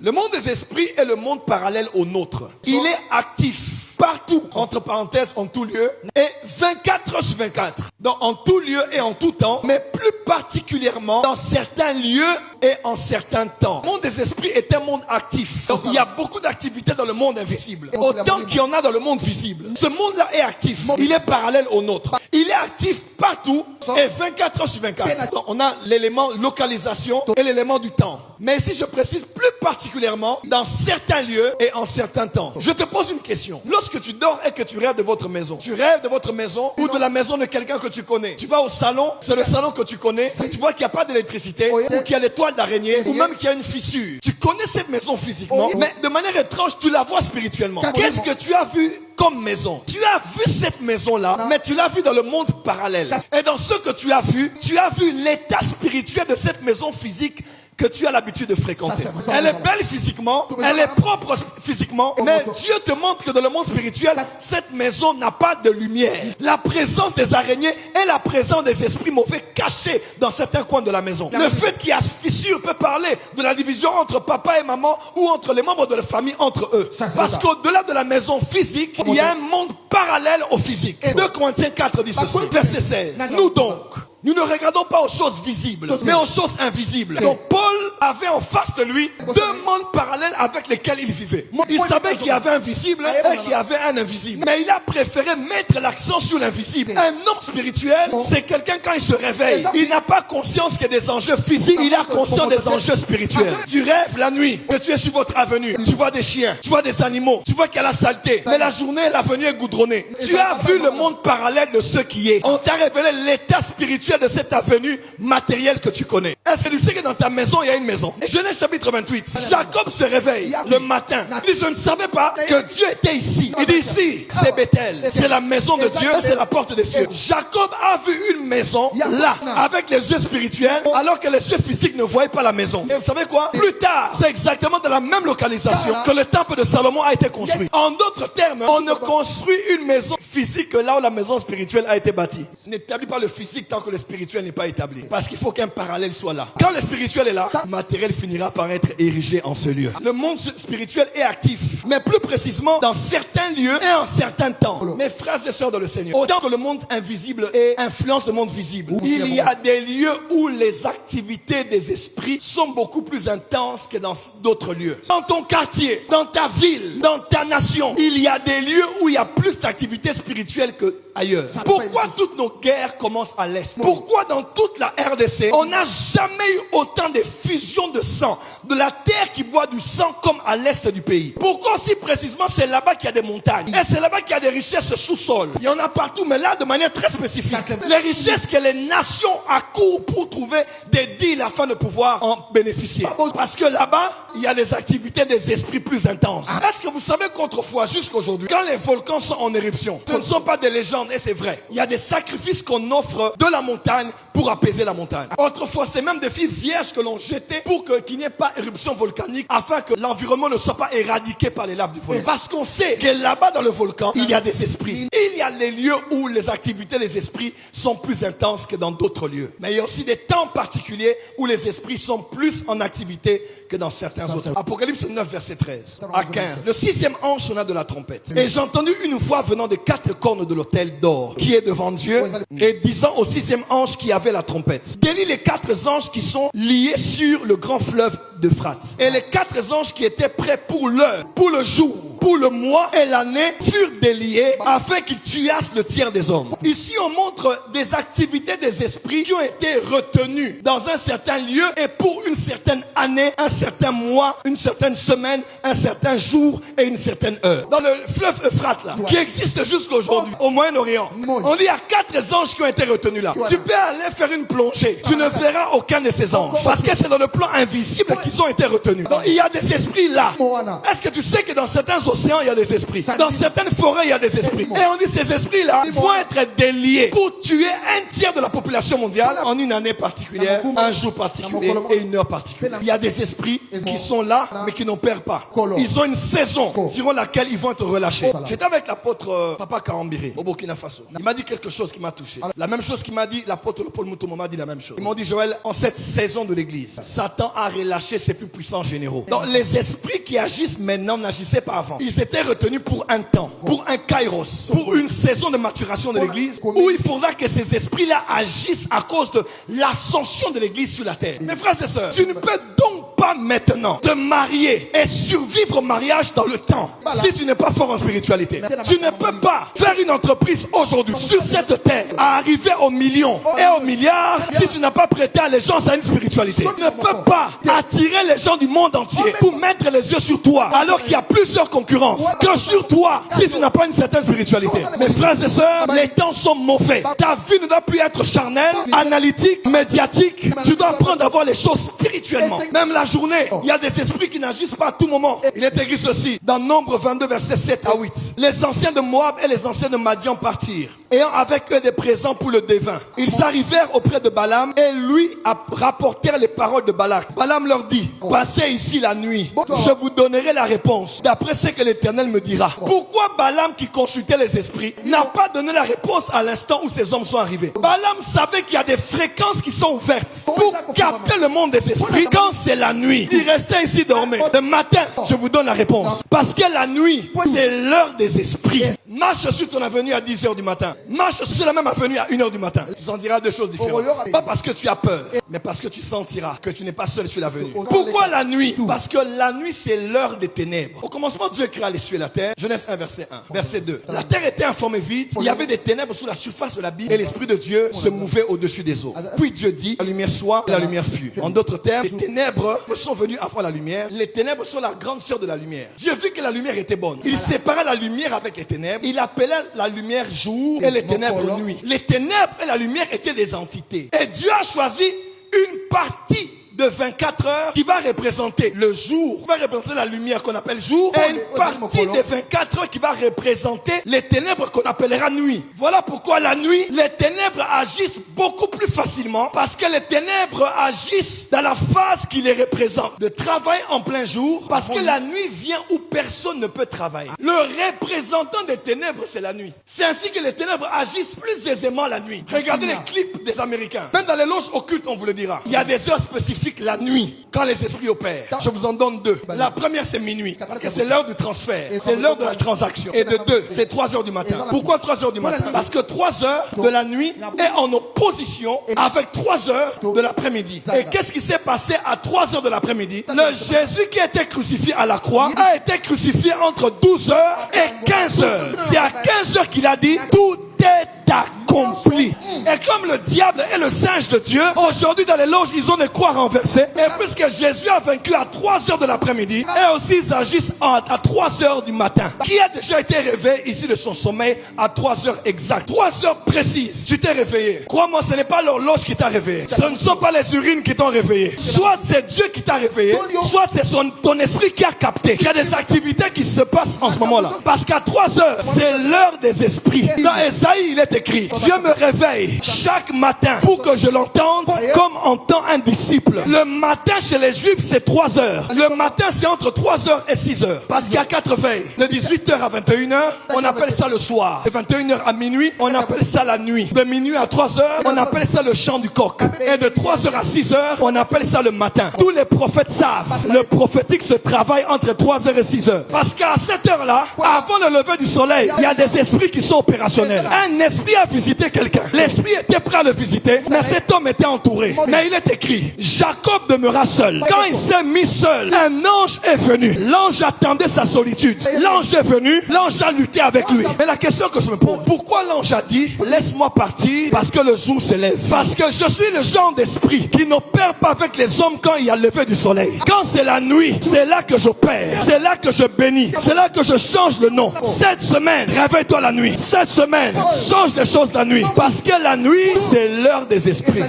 Le monde des esprits est le monde parallèle au nôtre. Il est actif partout, entre parenthèses, en tout lieu, et 24 heures sur 24. Donc en tout lieu et en tout temps, mais plus particulièrement dans certains lieux et en certains temps. Le monde des esprits est un monde actif. Donc il y a beaucoup d'activités dans le monde invisible, autant qu'il y en a dans le monde visible. Ce monde-là est actif. Il est parallèle au nôtre. Il est actif partout et 24 heures sur 24. Donc, on a l'élément localisation et l'élément du temps. Mais ici, je précise plus particulièrement dans certains lieux et en certains temps. Je te pose une question. Lorsque tu dors et que tu rêves de votre maison, tu rêves de votre maison ou de la maison de quelqu'un que tu connais. Tu vas au salon, c'est le salon que tu connais, tu vois qu'il n'y a pas d'électricité, ou qu'il y a les toiles d'araignée, ou même qu'il y a une fissure. Tu connais cette maison physiquement, mais de manière étrange, tu la vois spirituellement. Qu'est-ce que tu as vu comme maison? Tu as vu cette maison-là, mais tu l'as vue dans le monde parallèle. Et dans ce que tu as vu l'état spirituel de cette maison physique que tu as l'habitude de fréquenter. Elle est belle physiquement, elle est propre physiquement, mais Dieu te montre que dans le monde spirituel, cette maison n'a pas de lumière. La présence des araignées et la présence des esprits mauvais cachés dans certains coins de la maison. Le fait qu'il y a fissure peut parler de la division entre papa et maman ou entre les membres de la famille entre eux. Parce qu'au-delà de la maison physique, il y a un monde parallèle au physique. 2 Corinthiens 4 dit ceci, verset 16. Nous donc, nous ne regardons pas aux choses visibles, mais aux choses invisibles. Donc Paul avait en face de lui 2 mondes parallèles avec lesquels il vivait. Il savait qu'il y avait un visible et qu'il y avait un invisible. Mais il a préféré mettre l'accent sur l'invisible. Un homme spirituel, c'est quelqu'un quand il se réveille, il n'a pas conscience qu'il y a des enjeux physiques, il a conscience des enjeux spirituels. Tu rêves la nuit, que tu es sur votre avenue, tu vois des chiens, tu vois des animaux, tu vois qu'il y a la saleté. Mais la journée, l'avenue est goudronnée. Tu as vu le monde parallèle de ce qui est. On t'a révélé l'état spirituel de cette avenue matérielle que tu connais. Est-ce que tu sais que dans ta maison, il y a une maison? Et Genèse chapitre 28, Jacob se réveille le matin. Il dit, je ne savais pas que Dieu était ici. Il dit, ici, c'est Bethel. C'est la maison de Dieu, c'est la porte des cieux. Jacob a vu une maison là, avec les yeux spirituels, alors que les yeux physiques ne voyaient pas la maison. Et vous savez quoi? Plus tard, c'est exactement dans la même localisation que le temple de Salomon a été construit. En d'autres termes, on ne construit une maison physique que là où la maison spirituelle a été bâtie. N'établis pas le physique tant que le spirituel n'est pas établi. Parce qu'il faut qu'un parallèle soit là. Quand le spirituel est là, le matériel finira par être érigé en ce lieu. Le monde spirituel est actif, mais plus précisément dans certains lieux et en certains temps. Mes frères et sœurs dans le Seigneur, autant que le monde invisible influence le monde visible, il y a des lieux où les activités des esprits sont beaucoup plus intenses que dans d'autres lieux. Dans ton quartier, dans ta ville, dans ta nation, il y a des lieux où il y a plus d'activités spirituelles que ailleurs. Pourquoi toutes nos guerres commencent à l'Est? Pourquoi dans toute la RDC, on n'a jamais eu autant de fusions de sang, de la terre qui boit du sang comme à l'Est du pays? Pourquoi aussi précisément c'est là-bas qu'il y a des montagnes? Et c'est là-bas qu'il y a des richesses sous-sol. Il y en a partout, mais là de manière très spécifique. Les richesses que les nations accourent pour trouver des deals afin de pouvoir en bénéficier. Parce que là-bas, il y a des activités des esprits plus intenses. Est-ce que vous savez qu'autrefois, jusqu'aujourd'hui, quand les volcans sont en éruption, ce ne sont pas des légendes, et c'est vrai. Il y a des sacrifices qu'on offre de la montagne pour apaiser la montagne. Autrefois, c'est même des filles vierges que l'on jetait pour qu'il n'y ait pas éruption volcanique, afin que l'environnement ne soit pas éradiqué par les laves du volcan. Parce qu'on sait que là-bas dans le volcan, il y a des esprits. Il y a les lieux où les activités des esprits sont plus intenses que dans d'autres lieux. Mais il y a aussi des temps particuliers où les esprits sont plus en activité que dans certains autres. Apocalypse 9, verset 13 à 15. Le 6e ange sonna de la trompette. Et j'ai entendu une voix venant des 4 cornes de l'autel d'or qui est devant Dieu et disant au 6e ange qui avait la trompette, délie les 4 anges qui sont liés sur le grand fleuve d'Euphrate. Et les 4 anges qui étaient prêts pour l'heure, pour le jour, pour le mois et l'année furent déliés afin qu'ils tuassent le tiers des hommes. Ici, on montre des activités des esprits qui ont été retenues dans un certain lieu et pour une certaine année, un certain mois, une certaine semaine, un certain jour et une certaine heure. Dans le fleuve Euphrate, là, qui existe jusqu'à aujourd'hui, au Moyen-Orient, on dit il y a 4 anges qui ont été retenus là. Tu peux aller faire une plongée, tu ne verras aucun de ces anges parce que c'est dans le plan invisible qu'ils ont été retenus. Donc il y a des esprits là. Est-ce que tu sais que dans certains océans, il y a des esprits. Dans certaines forêts, il y a des esprits. Et on dit ces esprits-là vont être déliés pour tuer un tiers de la population mondiale en une année particulière, un jour particulier et une heure particulière. Il y a des esprits qui sont là, mais qui n'opèrent pas. Ils ont une saison durant laquelle ils vont être relâchés. J'étais avec l'apôtre Papa Karambiré au Burkina Faso. Il m'a dit quelque chose qui m'a touché. La même chose qu'il m'a dit, l'apôtre Paul Moutouma m'a dit la même chose. Ils m'ont dit, Joël, en cette saison de l'église, Satan a relâché ses plus puissants généraux. Donc les esprits qui agissent maintenant n'agissaient pas avant. Ils étaient retenus pour un temps, pour un kairos, pour une saison de maturation de l'église où il faudra que ces esprits-là agissent à cause de l'ascension de l'église sur la terre. Mes frères et sœurs, tu ne peux donc pas maintenant te marier et survivre au mariage dans le temps si tu n'es pas fort en spiritualité. Tu ne peux pas faire une entreprise aujourd'hui sur cette terre à arriver aux millions et aux milliards si tu n'as pas prêté allégeance à une spiritualité. Tu ne peux pas attirer les gens du monde entier pour mettre les yeux sur toi alors qu'il y a plusieurs concurrences que sur toi si tu n'as pas une certaine spiritualité. Mes frères et sœurs, les temps sont mauvais. Ta vie ne doit plus être charnelle, analytique, médiatique. Tu dois apprendre à voir les choses spirituellement. Même la journée, il y a des esprits qui n'agissent pas à tout moment. Il est écrit ceci dans Nombre 22 versets 7 à 8. Les anciens de Moab et les anciens de Madian partirent, ayant avec eux des présents pour le devin. Ils arrivèrent auprès de Balaam et lui rapportèrent les paroles de Balak. Balaam leur dit, passez ici la nuit, je vous donnerai la réponse d'après ce que l'Éternel me dira. Pourquoi Balaam, qui consultait les esprits, n'a pas donné la réponse à l'instant où ces hommes sont arrivés? Balaam savait qu'il y a des fréquences qui sont ouvertes pour capter le monde des esprits quand c'est la nuit. Il restait ici dormir. Le matin, je vous donne la réponse. Parce que la nuit, c'est l'heure des esprits. Marche sur ton avenue à 10h du matin. Marche sur la même avenue à 1h du matin. Tu sentiras deux choses différentes. Pas parce que tu as peur, mais parce que tu sentiras que tu n'es pas seul sur l'avenue. Pourquoi la nuit? Parce que la nuit, c'est l'heure des ténèbres. Au commencement, Dieu créa les cieux et la terre. Genèse 1, verset 1. Verset 2. La terre était informée vide. Il y avait des ténèbres sous la surface de l'abîme et l'Esprit de Dieu se mouvait au-dessus des eaux. Puis Dieu dit, la lumière soit, et la lumière fut. En d'autres termes, les ténèbres sont venues avant la lumière. Les ténèbres sont la grande sœur de la lumière. Dieu vit que la lumière était bonne. Il séparait la lumière avec les ténèbres. Il appelait la lumière jour et les ténèbres nuit. Les ténèbres et la lumière étaient des entités. Et Dieu a choisi une partie de 24 heures qui va représenter le jour, qui va représenter la lumière qu'on appelle jour, et une partie de 24 heures qui va représenter les ténèbres qu'on appellera nuit. Voilà pourquoi la nuit, les ténèbres agissent beaucoup plus facilement parce que les ténèbres agissent dans la phase qui les représente. De travailler en plein jour parce que la nuit vient où personne ne peut travailler. Le représentant des ténèbres, c'est la nuit. C'est ainsi que les ténèbres agissent plus aisément la nuit. Regardez les clips des Américains. Même dans les loges occultes, on vous le dira. Il y a des heures spécifiques la nuit, quand les esprits opèrent. Je vous en donne deux. La première, c'est minuit, parce que c'est l'heure du transfert, c'est l'heure de la transaction. Et de deux, c'est 3 heures du matin. Pourquoi 3 heures du matin? Parce que 3 heures de la nuit est en opposition avec 3 heures de l'après-midi. Et qu'est-ce qui s'est passé à 3 heures de l'après-midi? Le Jésus qui a été crucifié à la croix a été crucifié entre 12 heures et 15 heures. C'est à 15 heures qu'il a dit, tout est accompli. Et comme le diable est le singe de Dieu, aujourd'hui dans les loges, ils ont des croix renversées. Et puisque Jésus a vaincu à 3 heures de l'après-midi, et aussi ils agissent à 3 heures du matin. Qui a déjà été réveillé ici de son sommeil à 3 heures exactes? 3 heures précises. Tu t'es réveillé. Crois-moi, ce n'est pas l'horloge qui t'a réveillé. Ce ne sont pas les urines qui t'ont réveillé. Soit c'est Dieu qui t'a réveillé, soit c'est ton esprit qui a capté. Il y a des activités qui se passent en ce moment-là. Parce qu'à 3 heures, c'est l'heure des esprits. Dans Esaïe, il est écrit, Dieu me réveille chaque matin pour que je l'entende comme entend un disciple. Le matin chez les Juifs, c'est 3 heures. Le matin, c'est entre 3 heures et 6 heures. Parce qu'il y a 4 veilles. De 18h à 21h, on appelle ça le soir. De 21h à minuit, on appelle ça la nuit. De minuit à 3 heures, on appelle ça le chant du coq. Et de 3 heures à 6 heures, on appelle ça le matin. Tous les prophètes savent, le prophétique se travaille entre 3 heures et 6 heures. Parce qu'à cette heure-là, avant le lever du soleil, il y a des esprits qui sont opérationnels. Un esprit a visité quelqu'un. L'esprit était prêt à le visiter, mais cet homme était entouré. Mais il est écrit, Jacob demeura seul. Quand il s'est mis seul, un ange est venu. L'ange attendait sa solitude. L'ange est venu, l'ange a lutté avec lui. Mais la question que je me pose, pourquoi l'ange a dit, laisse-moi partir parce que le jour se lève? Parce que je suis le genre d'esprit qui n'opère pas avec les hommes quand il y a le lever du soleil. Quand c'est la nuit, c'est là que j'opère. C'est là que je bénis. C'est là que je change le nom. Cette semaine, réveille-toi la nuit. Cette semaine, change les choses la nuit. Parce que la nuit, c'est l'heure des esprits.